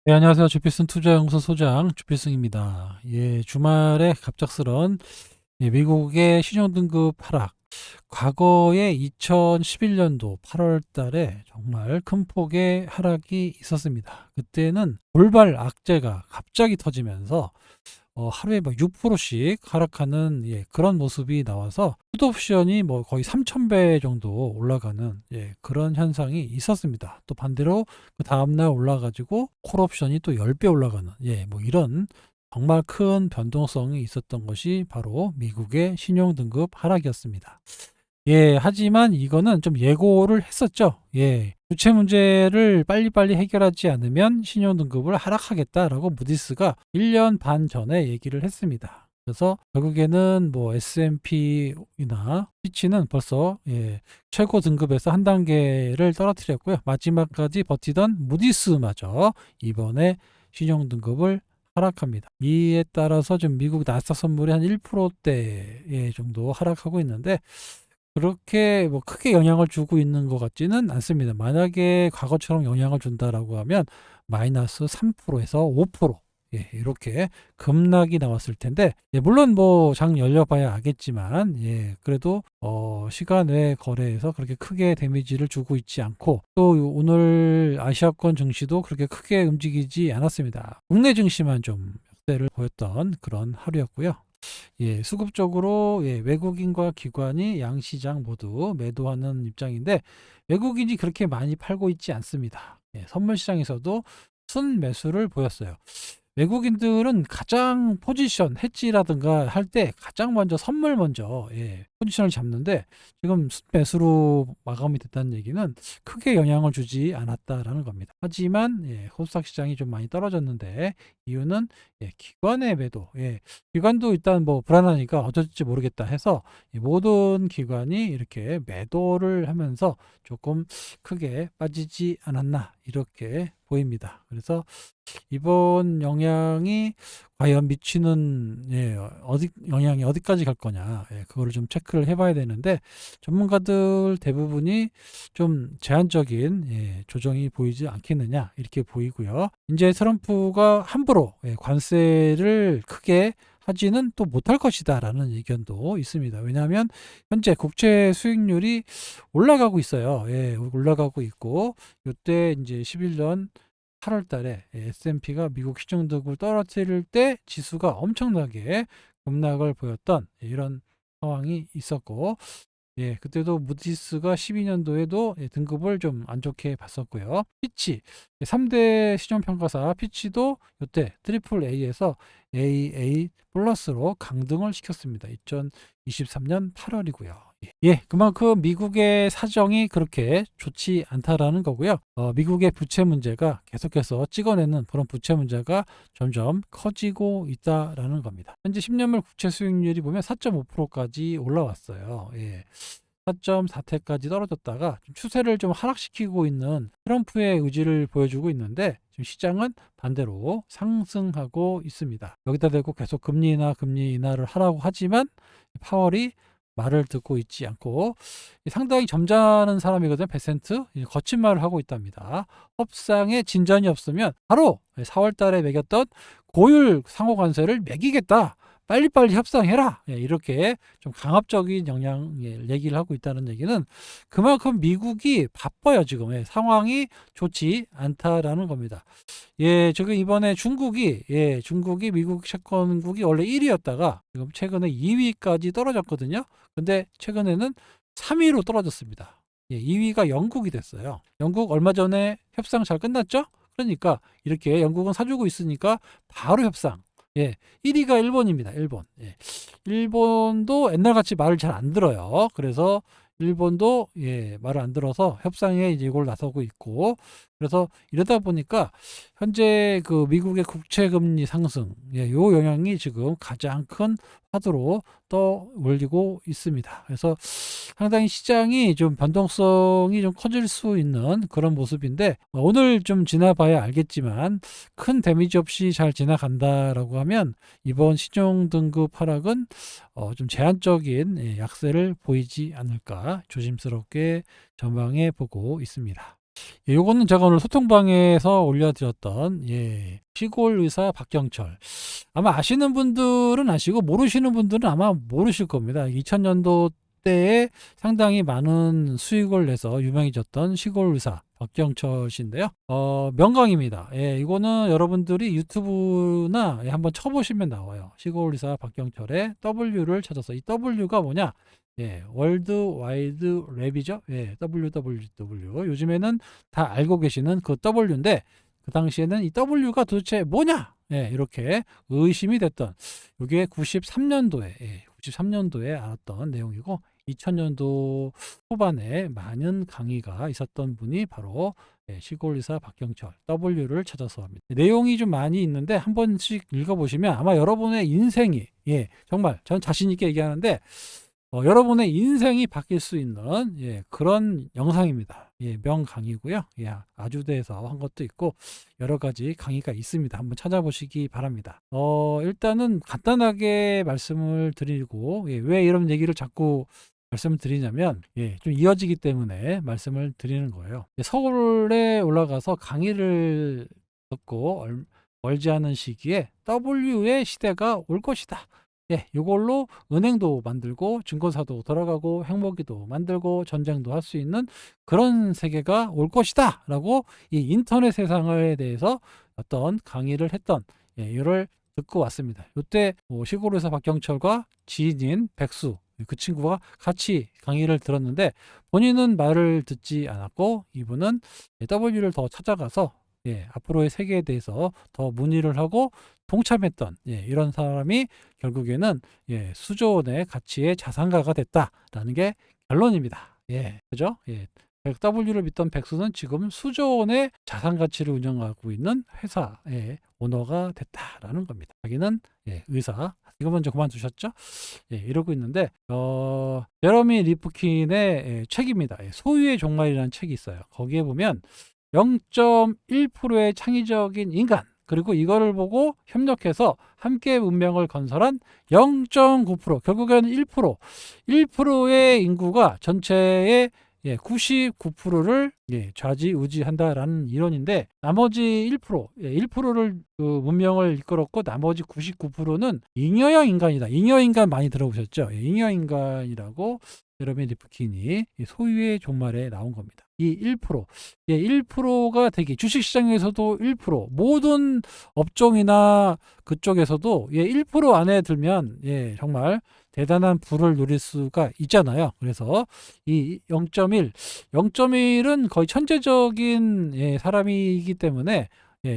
네, 안녕하세요. 주필승 투자연구소 소장 주필승입니다. 예, 주말에 갑작스런 미국의 신용등급 하락. 과거에 2011년도 8월 달에 정말 큰 폭의 하락이 있었습니다. 그때는 돌발 악재가 갑자기 터지면서 하루에 막 6%씩 하락하는 그런 모습이 나와서 풋옵션이 뭐 거의 3,000배 정도 올라가는 그런 현상이 있었습니다. 또 반대로 그 다음날 올라가지고 콜옵션이 또 10배 올라가는 뭐 이런 정말 큰 변동성이 있었던 것이 바로 미국의 신용등급 하락이었습니다. 하지만 이거는 좀 예고를 했었죠. 부채 문제를 빨리빨리 해결하지 않으면 신용등급을 하락하겠다라고 무디스가 1년 반 전에 얘기를 했습니다. 그래서 결국에는 뭐 S&P나 피치는 벌써 최고 등급에서 한 단계를 떨어뜨렸고요. 마지막까지 버티던 무디스마저 이번에 신용등급을 하락합니다. 이에 따라서 좀 미국 나스닥 선물이 한 1%대 정도 하락하고 있는데 그렇게 뭐 크게 영향을 주고 있는 것 같지는 않습니다. 만약에 과거처럼 영향을 준다라고 하면 마이너스 3%에서 5% 이렇게 급락이 나왔을 텐데 물론 뭐 장 열려봐야 알겠지만 그래도 시간 외 거래에서 그렇게 크게 데미지를 주고 있지 않고 또 오늘 아시아권 증시도 그렇게 크게 움직이지 않았습니다. 국내 증시만 좀 약세를 보였던 그런 하루였고요. 수급적으로 외국인과 기관이 양시장 모두 매도하는 입장인데 외국인이 그렇게 많이 팔고 있지 않습니다. 선물 시장에서도 순매수를 보였어요. 외국인들은 가장 포지션 해지라든가 할 때 가장 먼저 선물 먼저 포지션을 잡는데 지금 매수로 마감이 됐다는 얘기는 크게 영향을 주지 않았다라는 겁니다. 하지만 코스닥 시장이 좀 많이 떨어졌는데 이유는 기관의 매도, 기관도 일단 뭐 불안하니까 어쩔지 모르겠다 해서 모든 기관이 이렇게 매도를 하면서 조금 크게 빠지지 않았나 이렇게 보입니다. 그래서 이번 영향이 과연 미치는 어디 영향이 어디까지 갈 거냐 그거를 좀 체크를 해봐야 되는데 전문가들 대부분이 좀 제한적인 조정이 보이지 않겠느냐 이렇게 보이고요. 이제 트럼프가 함부로 관세를 크게 하지는 또 못할 것이다라는 의견도 있습니다. 왜냐하면 현재 국채 수익률이 올라가고 있어요. 올라가고 있고 이때 이제 11년 8월 달에 S&P가 미국 시중등급을 떨어뜨릴 때 지수가 엄청나게 급락을 보였던 이런 상황이 있었고 그때도 무디스가 12년도에도 등급을 좀 안 좋게 봤었고요. 피치 3대 시정평가사 피치도 이때 트리플 A에서 AA 플러스로 강등을 시켰습니다. 2023년 8월이고요. 그만큼 미국의 사정이 그렇게 좋지 않다라는 거고요. 미국의 부채 문제가 계속해서 찍어내는 그런 부채 문제가 점점 커지고 있다라는 겁니다. 현재 10년물 국채 수익률이 보면 4.5%까지 올라왔어요. 4.4태까지 떨어졌다가 추세를 좀 하락시키고 있는 트럼프의 의지를 보여주고 있는데 지금 시장은 반대로 상승하고 있습니다. 여기다 대고 계속 금리 인하를 하라고 하지만 파월이 말을 듣고 있지 않고 상당히 점잖은 사람이거든요. 베센트 거친 말을 하고 있답니다. 협상에 진전이 없으면 바로 4월 달에 매겼던 고율 상호 관세를 매기겠다. 빨리빨리 협상해라. 이렇게 좀 강압적인 영향 얘기를 하고 있다는 얘기는 그만큼 미국이 바빠요. 지금 상황이 좋지 않다라는 겁니다. 지금 이번에 중국이 미국 채권국이 원래 1위였다가 지금 최근에 2위까지 떨어졌거든요. 근데 최근에는 3위로 떨어졌습니다. 2위가 영국이 됐어요. 영국 얼마 전에 협상 잘 끝났죠? 그러니까 이렇게 영국은 사주고 있으니까 바로 협상. 1위가 일본입니다. 일본. 일본도 옛날같이 말을 잘 안 들어요. 그래서 일본도 말을 안 들어서 협상에 이제 이걸 나서고 있고 그래서 이러다 보니까 현재 그 미국의 국채 금리 상승 요 영향이 지금 가장 큰 화두로 떠올리고 있습니다. 그래서 상당히 시장이 좀 변동성이 좀 커질 수 있는 그런 모습인데 오늘 좀 지나봐야 알겠지만 큰 데미지 없이 잘 지나간다라고 하면 이번 신용 등급 하락은 좀 제한적인 약세를 보이지 않을까 조심스럽게 전망해 보고 있습니다. 예, 요거는 제가 오늘 소통방에서 올려드렸던 시골 의사 박경철. 아마 아시는 분들은 아시고 모르시는 분들은 아마 모르실 겁니다. 2000년도 때에 상당히 많은 수익을 내서 유명해졌던 시골 의사 박경철 씨인데요. 명강입니다. 예, 이거는 여러분들이 유튜브나 한번 쳐보시면 나와요. 시골 의사 박경철의 W를 찾아서, 이 W가 뭐냐? 월드 와이드 랩이죠. WWW. 요즘에는 다 알고 계시는 그 W인데, 그 당시에는 이 W가 도대체 뭐냐? 이렇게 의심이 됐던, 이게 93년도에 알았던 내용이고, 2000년도 후반에 많은 강의가 있었던 분이 바로 시골의사 박경철 W를 찾아서 합니다. 내용이 좀 많이 있는데 한 번씩 읽어보시면 아마 여러분의 인생이, 정말 전 자신 있게 얘기하는데, 여러분의 인생이 바뀔 수 있는 그런 영상입니다. 명강의고요. 아주대에서 한 것도 있고 여러 가지 강의가 있습니다. 한번 찾아보시기 바랍니다. 일단은 간단하게 말씀을 드리고, 왜 이런 얘기를 자꾸 말씀을 드리냐면, 좀 이어지기 때문에 말씀을 드리는 거예요. 서울에 올라가서 강의를 듣고 멀지 않은 시기에 W의 시대가 올 것이다. 이걸로 은행도 만들고 증권사도 돌아가고 핵무기도 만들고 전쟁도 할 수 있는 그런 세계가 올 것이다 라고 이 인터넷 세상에 대해서 어떤 강의를 했던 이를 듣고 왔습니다. 이때 시골에서 박경철과 지인인 백수, 그 친구가 같이 강의를 들었는데, 본인은 말을 듣지 않았고 이분은 W를 더 찾아가서 앞으로의 세계에 대해서 더 문의를 하고 동참했던 이런 사람이 결국에는 수조 원의 가치의 자산가가 됐다라는 게 결론입니다. 그죠? W를 믿던 백수는 지금 수조 원의 자산 가치를 운영하고 있는 회사의 오너가 됐다라는 겁니다. 자기는 의사, 이거 먼저 그만두셨죠? 이러고 있는데, 제러미 리프킨의 책입니다. 소유의 종말이라는 책이 있어요. 거기에 보면 0.1%의 창의적인 인간, 그리고 이거를 보고 협력해서 함께 문명을 건설한 0.9%, 결국에는 1%의 인구가 전체의 99%를 좌지우지한다라는 이론인데, 나머지 1%를 그 문명을 이끌었고 나머지 99%는 잉여형 인간이다. 잉여인간 많이 들어보셨죠? 잉여인간이라고 제러미 리프킨이 소유의 종말에 나온 겁니다. 이 1%, 1%가 되게, 주식시장에서도 1%, 모든 업종이나 그쪽에서도 1% 안에 들면 정말 대단한 부를 누릴 수가 있잖아요. 그래서 이 0.1은 거의 천재적인 사람이기 때문에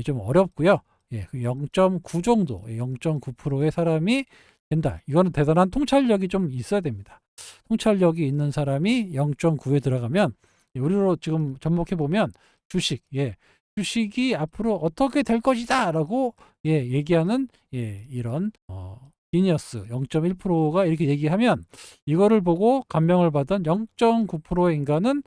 좀 어렵고요. 0.9 정도, 0.9%의 사람이 된다. 이거는 대단한 통찰력이 좀 있어야 됩니다. 통찰력이 있는 사람이 0.9에 들어가면, 우리로 지금 접목해 보면 주식이 앞으로 어떻게 될 것이다 라고 얘기하는 이런 지니어스 0.1%가 이렇게 얘기하면, 이거를 보고 감명을 받은 0.9%의 인간은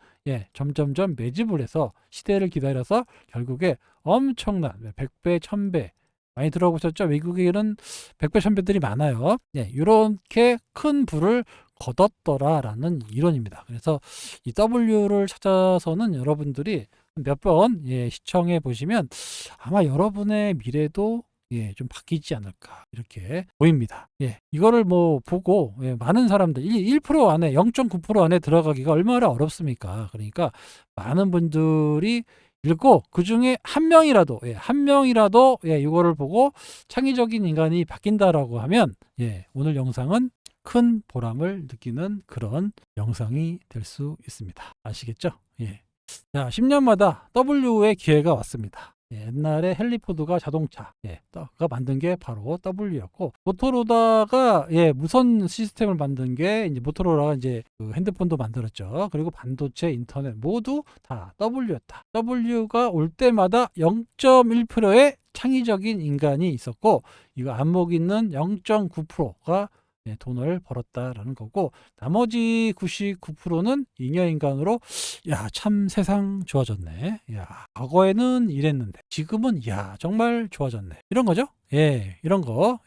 점점점 매집을 해서 시대를 기다려서 결국에 엄청난 100배, 1000배, 많이 들어보셨죠? 외국에는 100배, 1000배들이 많아요. 이렇게 큰 부를 거뒀더라라는 이론입니다. 그래서 이 W를 찾아서는 여러분들이 몇 번 시청해 보시면 아마 여러분의 미래도 좀 바뀌지 않을까 이렇게 보입니다. 이거를 뭐 보고 많은 사람들 1% 안에, 0.9% 안에 들어가기가 얼마나 어렵습니까? 그러니까 많은 분들이 읽고 그 중에 한 명이라도 이거를 보고 창의적인 인간이 바뀐다라고 하면 오늘 영상은 큰 보람을 느끼는 그런 영상이 될 수 있습니다. 아시겠죠? 자, 10년마다 W의 기회가 왔습니다. 옛날에 헨리 포드가 자동차가 만든 게 바로 W였고, 모토로라가 무선 시스템을 만든 게 이제 모토로라가 이제 그 핸드폰도 만들었죠. 그리고 반도체, 인터넷 모두 다 W였다. W가 올 때마다 0.1%의 창의적인 인간이 있었고, 이거 안목 있는 0.9%가 돈을 벌었다라는 거고, 나머지 99%는 잉여인간으로 참 세상 좋아졌네. 과거에는 이랬는데 지금은 정말 좋아졌네. 이런 거죠. 이런 거.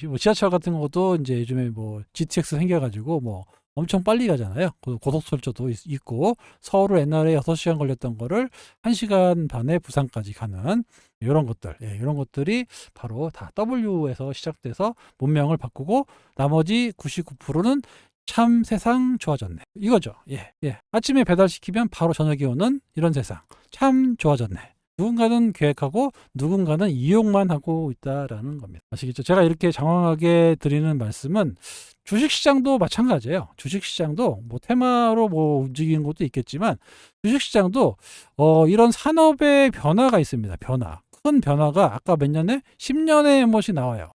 뭐 지하철 같은 것도 이제 요즘에 뭐 GTX 생겨가지고 뭐 엄청 빨리 가잖아요. 고속철도도 있고 서울을 옛날에 6시간 걸렸던 거를 1시간 반에 부산까지 가는 이런 것들, 이런 것들이 바로 다 W에서 시작돼서 문명을 바꾸고 나머지 99%는 참 세상 좋아졌네. 이거죠. 아침에 배달시키면 바로 저녁이 오는 이런 세상. 참 좋아졌네. 누군가는 계획하고 누군가는 이용만 하고 있다라는 겁니다. 아시겠죠? 제가 이렇게 장황하게 드리는 말씀은 주식시장도 마찬가지예요. 주식시장도 뭐 테마로 뭐 움직이는 것도 있겠지만 주식시장도 이런 산업의 변화가 있습니다. 큰 변화가 아까 몇 년에 10년에 한 번씩 나와요.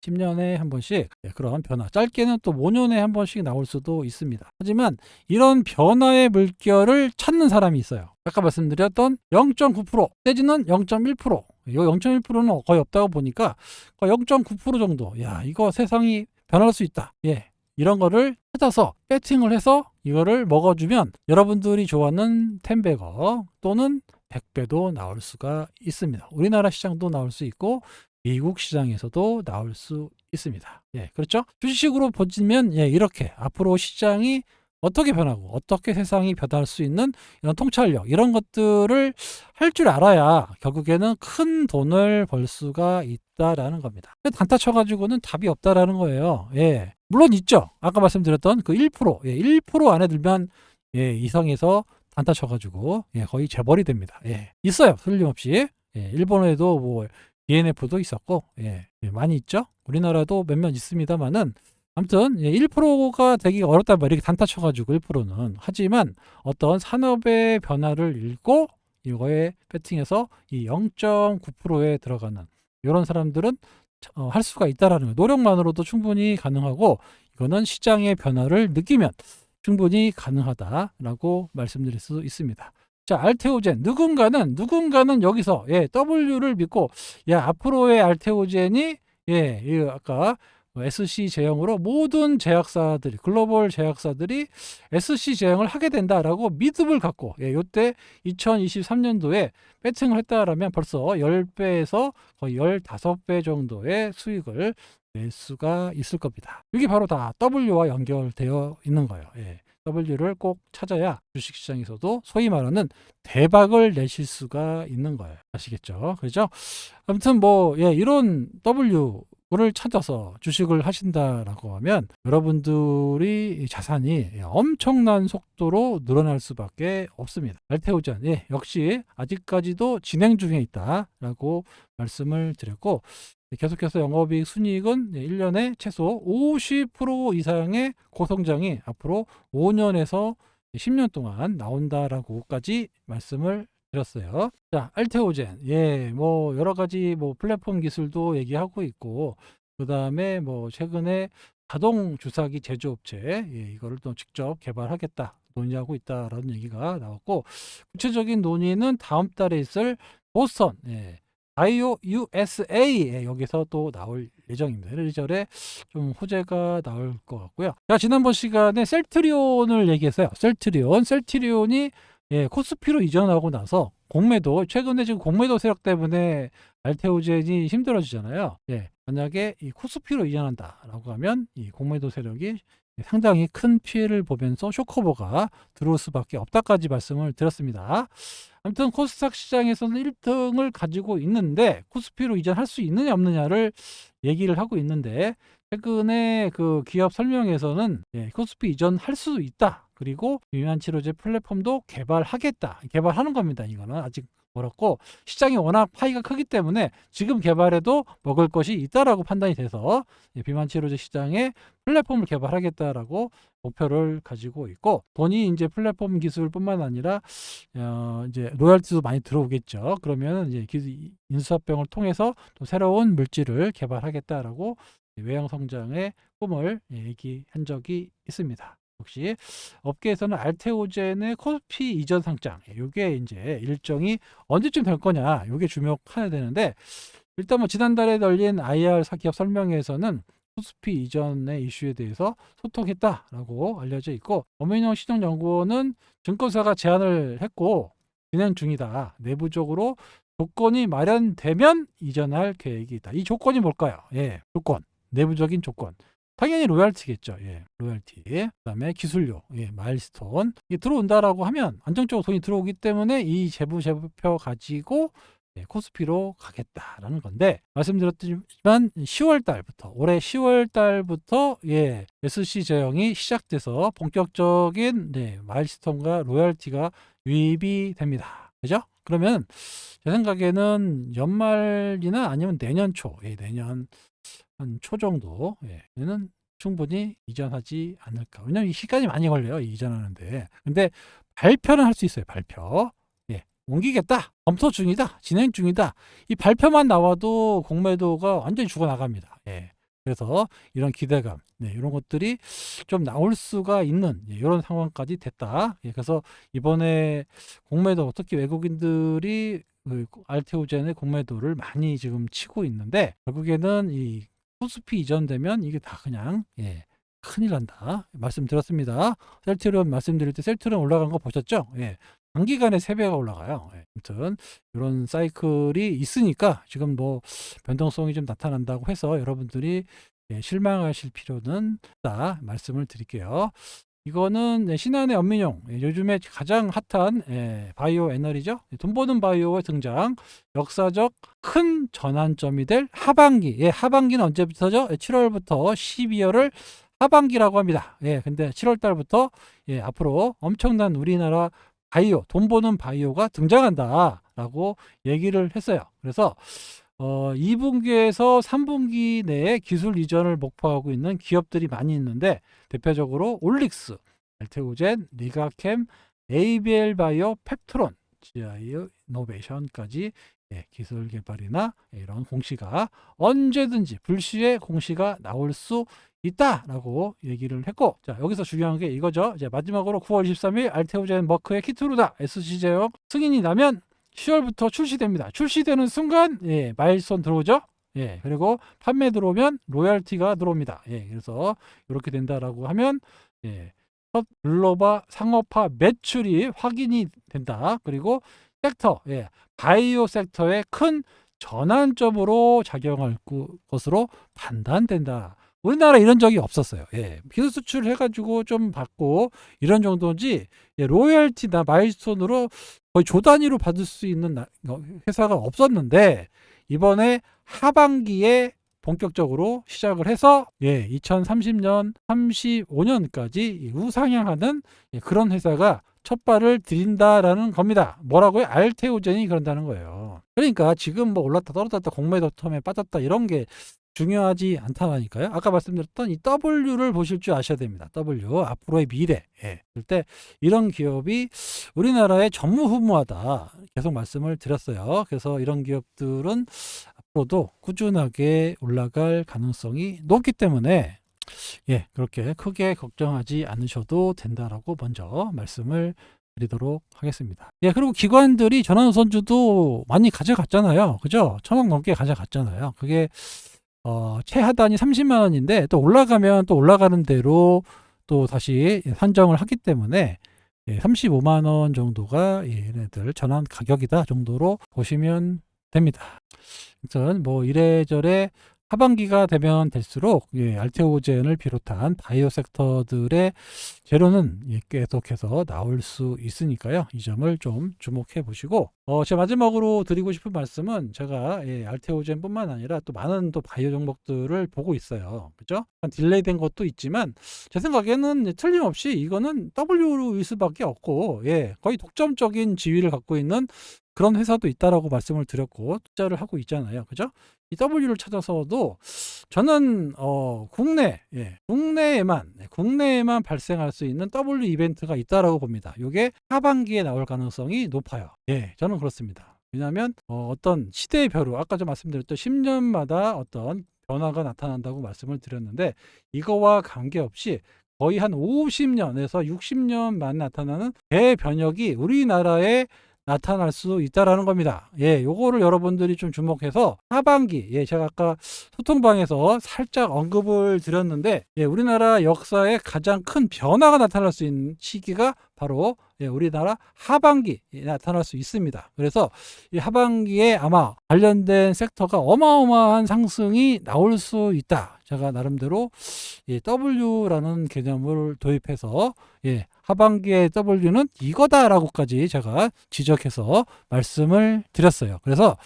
10년에 한 번씩 그런 변화, 짧게는 또 5년에 한 번씩 나올 수도 있습니다. 하지만 이런 변화의 물결을 찾는 사람이 있어요. 아까 말씀드렸던 0.9%, 내지는 0.1%, 이 0.1%는 거의 없다고 보니까 0.9% 정도, 이거 세상이 변할 수 있다. 이런 거를 찾아서 배팅을 해서 이거를 먹어주면 여러분들이 좋아하는 10배거 또는 100배도 나올 수가 있습니다. 우리나라 시장도 나올 수 있고 미국 시장에서도 나올 수 있습니다. 그렇죠? 주식으로 보시면 이렇게 앞으로 시장이 어떻게 변하고 어떻게 세상이 변할 수 있는 이런 통찰력, 이런 것들을 할 줄 알아야 결국에는 큰 돈을 벌 수가 있다라는 겁니다. 단타 쳐가지고는 답이 없다라는 거예요. 물론 있죠. 아까 말씀드렸던 그 1%, 1% 안에 들면 이상에서 단타 쳐가지고 거의 재벌이 됩니다. 있어요. 틀림없이. 일본에도 뭐 DNF도 있었고, 많이 있죠. 우리나라도 몇몇 있습니다만은 아무튼 1%가 되기가 어렵단 말이에요. 이렇게 단타 쳐가지고 1%는. 하지만 어떤 산업의 변화를 읽고 이거에 배팅해서 이 0.9%에 들어가는 이런 사람들은 할 수가 있다라는 거예요. 노력만으로도 충분히 가능하고 이거는 시장의 변화를 느끼면 충분히 가능하다라고 말씀드릴 수 있습니다. 자, 알테오젠. 누군가는 여기서 W를 믿고 앞으로의 알테오젠이 아까 SC 제형으로 모든 제약사들이, 글로벌 제약사들이 SC 제형을 하게 된다라고 믿음을 갖고 요때 2023년도에 배팅을 했다라면 벌써 10배에서 거의 15배 정도의 수익을 낼 수가 있을 겁니다. 이게 바로 다 W와 연결되어 있는 거예요. W를 꼭 찾아야 주식시장에서도 소위 말하는 대박을 내실 수가 있는 거예요. 아시겠죠? 그렇죠? 아무튼 뭐 이런 W를 찾아서 주식을 하신다라고 하면 여러분들이 자산이 엄청난 속도로 늘어날 수밖에 없습니다. 알테오젠 역시 아직까지도 진행 중에 있다라고 말씀을 드렸고, 계속해서 영업이익 순이익은 1년에 최소 50% 이상의 고성장이 앞으로 5년에서 10년 동안 나온다라고까지 말씀을 드렸어요. 자, 알테오젠. 뭐 여러 가지 뭐 플랫폼 기술도 얘기하고 있고, 그다음에 뭐 최근에 자동 주사기 제조업체 이거를 또 직접 개발하겠다 논의하고 있다라는 얘기가 나왔고, 구체적인 논의는 다음 달에 있을 보스턴 바이오 USA 여기서 또 나올 예정입니다. 이래저래 좀 호재가 나올 것 같고요. 자, 지난번 시간에 셀트리온을 얘기했어요. 셀트리온이 코스피로 이전하고 나서 공매도, 최근에 지금 공매도 세력 때문에 알테오젠이 힘들어지잖아요. 만약에 이 코스피로 이전한다라고 하면 이 공매도 세력이 상당히 큰 피해를 보면서 쇼커버가 들어올 수밖에 없다까지 말씀을 드렸습니다. 아무튼 코스닥 시장에서는 1등을 가지고 있는데 코스피로 이전할 수 있느냐 없느냐를 얘기를 하고 있는데, 최근에 그 기업 설명에서는 코스피 이전할 수 있다. 그리고 비만치료제 플랫폼도 개발하는 겁니다. 이거는 아직 멀었고 시장이 워낙 파이가 크기 때문에 지금 개발해도 먹을 것이 있다라고 판단이 돼서 비만치료제 시장에 플랫폼을 개발하겠다라고 목표를 가지고 있고, 돈이 이제 플랫폼 기술뿐만 아니라 이제 로열티도 많이 들어오겠죠. 그러면 이제 인수합병을 통해서 또 새로운 물질을 개발하겠다라고 외형 성장의 꿈을 얘기한 적이 있습니다. 역시 업계에서는 알테오젠의 코스피 이전 상장, 이게 이제 일정이 언제쯤 될 거냐, 이게 주목해야 되는데, 일단 뭐 지난달에 열린 IR 기업 설명회에서는 코스피 이전의 이슈에 대해서 소통했다라고 알려져 있고, 엄민영 시정연구원은 증권사가 제안을 했고 진행 중이다. 내부적으로 조건이 마련되면 이전할 계획이 있다. 이 조건이 뭘까요? 조건, 내부적인 조건. 당연히 로열티겠죠. 예, 로열티. 그다음에 기술료, 예, 마일스톤. 이게 들어온다라고 하면 안정적으로 돈이 들어오기 때문에 이 재무제표 가지고 예, 코스피로 가겠다라는 건데, 말씀드렸지만 10월 달부터, 올해 10월 달부터 예, SC 제형이 시작돼서 본격적인 네, 마일스톤과 로열티가 유입이 됩니다. 그죠? 그러면 제 생각에는 연말이나 아니면 내년 초, 예, 내년 한 초 정도, 예, 는 충분히 이전하지 않을까. 왜냐면 이 시간이 많이 걸려요, 이전하는데. 근데 발표는 할 수 있어요, 발표. 예, 옮기겠다, 검토 중이다, 진행 중이다. 이 발표만 나와도 공매도가 완전히 죽어나갑니다. 예. 그래서 이런 기대감, 네, 이런 것들이 좀 나올 수가 있는 예, 이런 상황까지 됐다. 예, 그래서 이번에 공매도, 특히 외국인들이 그 알테오젠의 공매도를 많이 지금 치고 있는데, 결국에는 이 코스피 이전되면 이게 다 그냥 예, 큰일 난다 말씀드렸습니다. 셀트리온 말씀드릴 때 셀트리온 올라간 거 보셨죠? 예, 단기간에 3배가 올라가요. 예, 아무튼 이런 사이클이 있으니까 지금 뭐 변동성이 좀 나타난다고 해서 여러분들이 예, 실망하실 필요는 없다 말씀을 드릴게요. 이거는 네, 신한의 연민용, 예, 요즘에 가장 핫한 예, 바이오 에너지죠. 돈 버는 바이오의 등장, 역사적 큰 전환점이 될 하반기. 예, 하반기는 언제부터죠? 7월부터 12월을 하반기라고 합니다. 예, 근데 7월 달부터 예, 앞으로 엄청난 우리나라 바이오, 돈 버는 바이오가 등장한다라고 얘기를 했어요. 그래서 2분기에서 3분기 내에 기술 이전을 목표하고 있는 기업들이 많이 있는데, 대표적으로 올릭스, 알테오젠, 리가캠, ABL 바이오, 펩트론, GI 이노베이션까지 예, 기술 개발이나 이런 공시가 언제든지 불시에 공시가 나올 수 있다라고 얘기를 했고, 자, 여기서 중요한 게 이거죠. 이제 마지막으로 9월 23일 알테오젠 머크의 키트루다 SC 제형 승인이 나면 10월부터 출시됩니다. 출시되는 순간 예, 마일스톤 들어오죠. 예, 그리고 판매 들어오면 로열티가 들어옵니다. 예, 그래서 이렇게 된다라고 하면 예, 첫 글로벌 상업화 매출이 확인이 된다. 그리고 섹터, 예, 바이오 섹터의 큰 전환점으로 작용할 것으로 판단된다. 우리나라 이런 적이 없었어요. 예, 기술 수출 해가지고 좀 받고 이런 정도지, 예, 로열티나 마일스톤으로 거의 조 단위로 받을 수 있는 회사가 없었는데, 이번에 하반기에 본격적으로 시작을 해서 예, 2030년, 35년까지 우상향하는 예, 그런 회사가 첫 발을 들인다라는 겁니다. 뭐라고요? 알테오젠이 그런다는 거예요. 그러니까 지금 뭐 올랐다 떨어졌다 공매도 텀에 빠졌다 이런 게 중요하지 않다니까요. 아까 말씀드렸던 이 W를 보실 줄 아셔야 됩니다. W, 앞으로의 미래. 예. 그럴 때 이런 기업이 우리나라에 전무후무하다 계속 말씀을 드렸어요. 그래서 이런 기업들은 앞으로도 꾸준하게 올라갈 가능성이 높기 때문에 예, 그렇게 크게 걱정하지 않으셔도 된다라고 먼저 말씀을 드리도록 하겠습니다. 예, 그리고 기관들이 전환우선주도 많이 가져갔잖아요. 그죠? 1,000억 넘게 가져갔잖아요. 그게 최하단이 30만 원인데 또 올라가면 또 올라가는 대로 또 다시 산정을 하기 때문에 예, 35만 원 정도가 얘네들 전환 가격이다 정도로 보시면 됩니다. 아무튼 뭐 이래저래 하반기가 되면 될수록 예, 알테오젠을 비롯한 바이오 섹터들의 재료는 예, 계속해서 나올 수 있으니까요. 이 점을 좀 주목해 보시고, 제 마지막으로 드리고 싶은 말씀은, 제가 예, 알테오젠뿐만 아니라 또 많은 또 바이오 종목들을 보고 있어요. 그죠? 딜레이 된 것도 있지만 제 생각에는 틀림없이 이거는 W일 수밖에 없고, 예, 거의 독점적인 지위를 갖고 있는 그런 회사도 있다라고 말씀을 드렸고 투자를 하고 있잖아요. 그죠? 이 W를 찾아서도 저는 국내에만 발생할 수 있는 W 이벤트가 있다라고 봅니다. 이게 하반기에 나올 가능성이 높아요. 예, 저는 그렇습니다. 왜냐하면 어떤 시대의 벼루, 아까 좀 말씀드렸던 10년마다 어떤 변화가 나타난다고 말씀을 드렸는데, 이거와 관계없이 거의 한 50년에서 60년만 나타나는 대변혁이 우리나라에 나타날 수 있다라는 겁니다. 예, 요거를 여러분들이 좀 주목해서 하반기, 예, 제가 아까 소통방에서 살짝 언급을 드렸는데, 예, 우리나라 역사에 가장 큰 변화가 나타날 수 있는 시기가 바로 우리나라 하반기에 나타날 수 있습니다. 그래서 이 하반기에 아마 관련된 섹터가 어마어마한 상승이 나올 수 있다. 제가 나름대로 W라는 개념을 도입해서 하반기에 W는 이거다라고까지 제가 지적해서 말씀을 드렸어요. 그래서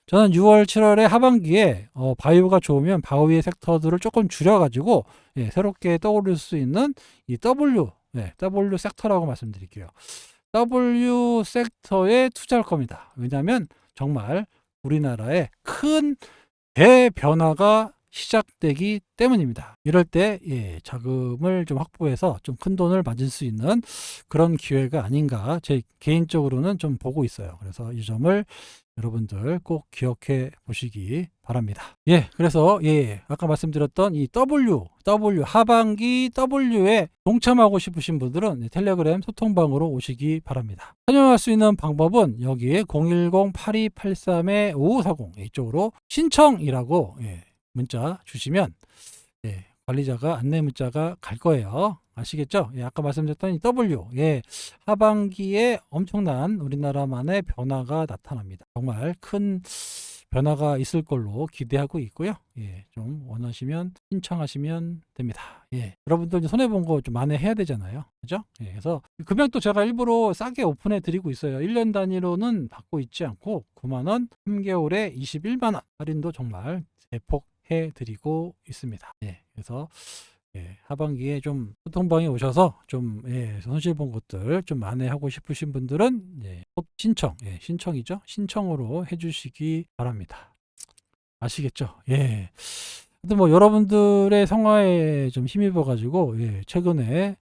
저는 6월, 7월에 하반기에 바이오가 좋으면 바이오의 섹터들을 조금 줄여가지고 새롭게 떠오를 수 있는 이 W 섹터라고 말씀드릴게요. W 섹터에 투자할 겁니다. 왜냐하면 정말 우리나라에 큰 대변화가 시작되기 때문입니다. 이럴 때 자금을 좀 확보해서 좀 큰 돈을 맞을 수 있는 그런 기회가 아닌가 제 개인적으로는 좀 보고 있어요. 그래서 이 점을 여러분들 꼭 기억해 보시기 바랍니다. 그래서 아까 말씀드렸던 이 W 하반기 W에 동참하고 싶으신 분들은 텔레그램 소통방으로 오시기 바랍니다. 참여할 수 있는 방법은 여기에 010-8283-5540 이쪽으로 신청이라고 문자 주시면 관리자가 안내 문자가 갈 거예요. 아시겠죠? 아까 말씀드렸던 이 W 하반기에 엄청난 우리나라만의 변화가 나타납니다. 정말 큰 변화가 있을 걸로 기대하고 있고요. 좀 원하시면 신청하시면 됩니다. 여러분들 손해본 거 좀 만회해야 되잖아요. 그죠? 그래서 금액도 제가 일부러 싸게 오픈해 드리고 있어요. 1년 단위로는 받고 있지 않고 9만원, 3개월에 21만원 할인도 정말 대폭 해드리고 있습니다. 그래서 하반기에 좀 소통방에 오셔서 좀 손실 본 것들 좀 만회하고 싶으신 분들은 신청이죠. 신청으로 해주시기 바랍니다. 아시겠죠? 근데 뭐 여러분들의 성화에 좀 힘입어 가지고 최근에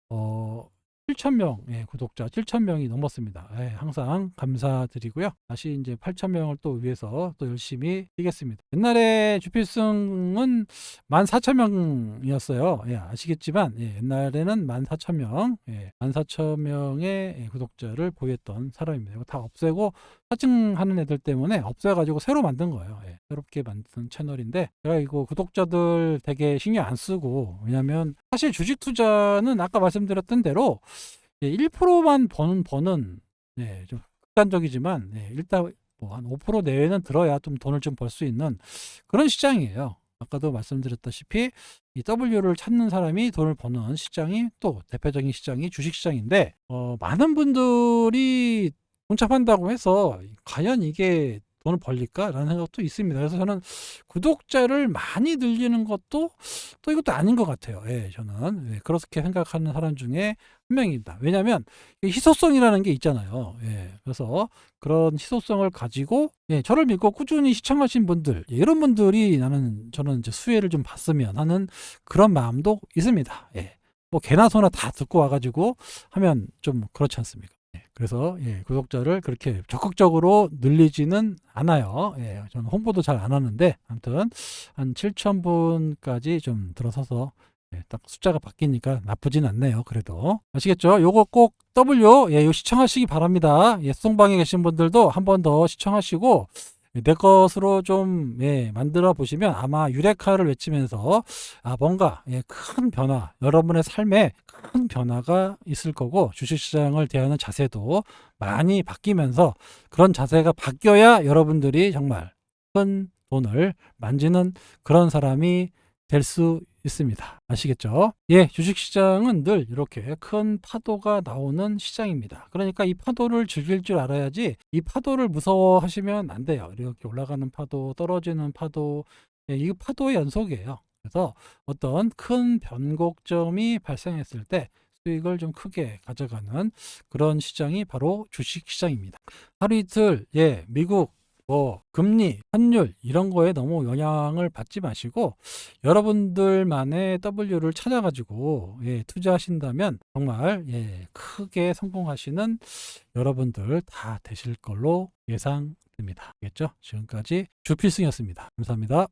7,000명 구독자 7,000명이 넘었습니다. 항상 감사드리고요. 다시 이제 8,000명을 또 위해서 또 열심히 뛰겠습니다. 옛날에 주필승은 14,000명이었어요. 아시겠지만 옛날에는 14,000명 14,000명의 구독자를 보였던 사람입니다. 이거 다 없애고 사칭하는 애들 때문에 없애가지고 새로 만든 거예요. 새롭게 만든 채널인데 제가 이거 구독자들 되게 신경 안 쓰고, 왜냐면 사실 주식 투자는 아까 말씀드렸던 대로 1%만 버는 좀 극단적이지만 일단 뭐 한 5% 내외는 들어야 좀 돈을 좀 벌 수 있는 그런 시장이에요. 아까도 말씀드렸다시피 이 W를 찾는 사람이 돈을 버는 시장이 또 대표적인 시장이 주식시장인데 많은 분들이 동참한다고 해서 과연 이게 돈을 벌릴까라는 생각도 있습니다. 그래서 저는 구독자를 많이 늘리는 것도 또 이것도 아닌 것 같아요. 저는 그렇게 생각하는 사람 중에 한 명입니다. 왜냐하면 희소성이라는 게 있잖아요. 그래서 그런 희소성을 가지고 저를 믿고 꾸준히 시청하신 분들, 이런 분들이 저는 이제 수혜를 좀 봤으면 하는 그런 마음도 있습니다. 뭐 개나 소나 다 듣고 와가지고 하면 좀 그렇지 않습니까? 그래서 구독자를 그렇게 적극적으로 늘리지는 않아요. 저는 홍보도 잘 안 하는데 아무튼 한 7,000분까지 좀 들어서서 딱 숫자가 바뀌니까 나쁘진 않네요. 그래도 아시겠죠? 요거 꼭 W 요 시청하시기 바랍니다. 소통방에 계신 분들도 한 번 더 시청하시고 내 것으로 좀 만들어 보시면 아마 유레카를 외치면서 뭔가 큰 변화, 여러분의 삶에 큰 변화가 있을 거고, 주식시장을 대하는 자세도 많이 바뀌면서 그런 자세가 바뀌어야 여러분들이 정말 큰 돈을 만지는 그런 사람이 될 수 있습니다. 아시겠죠? 주식시장은 늘 이렇게 큰 파도가 나오는 시장입니다. 그러니까 이 파도를 즐길 줄 알아야지, 이 파도를 무서워하시면 안 돼요. 이렇게 올라가는 파도, 떨어지는 파도, 이 파도의 연속이에요. 그래서 어떤 큰 변곡점이 발생했을 때 수익을 좀 크게 가져가는 그런 시장이 바로 주식시장입니다. 하루 이틀 미국 금리, 환율 이런 거에 너무 영향을 받지 마시고 여러분들만의 W를 찾아가지고 투자하신다면 정말 크게 성공하시는 여러분들 다 되실 걸로 예상됩니다. 알겠죠? 지금까지 주필승이었습니다. 감사합니다.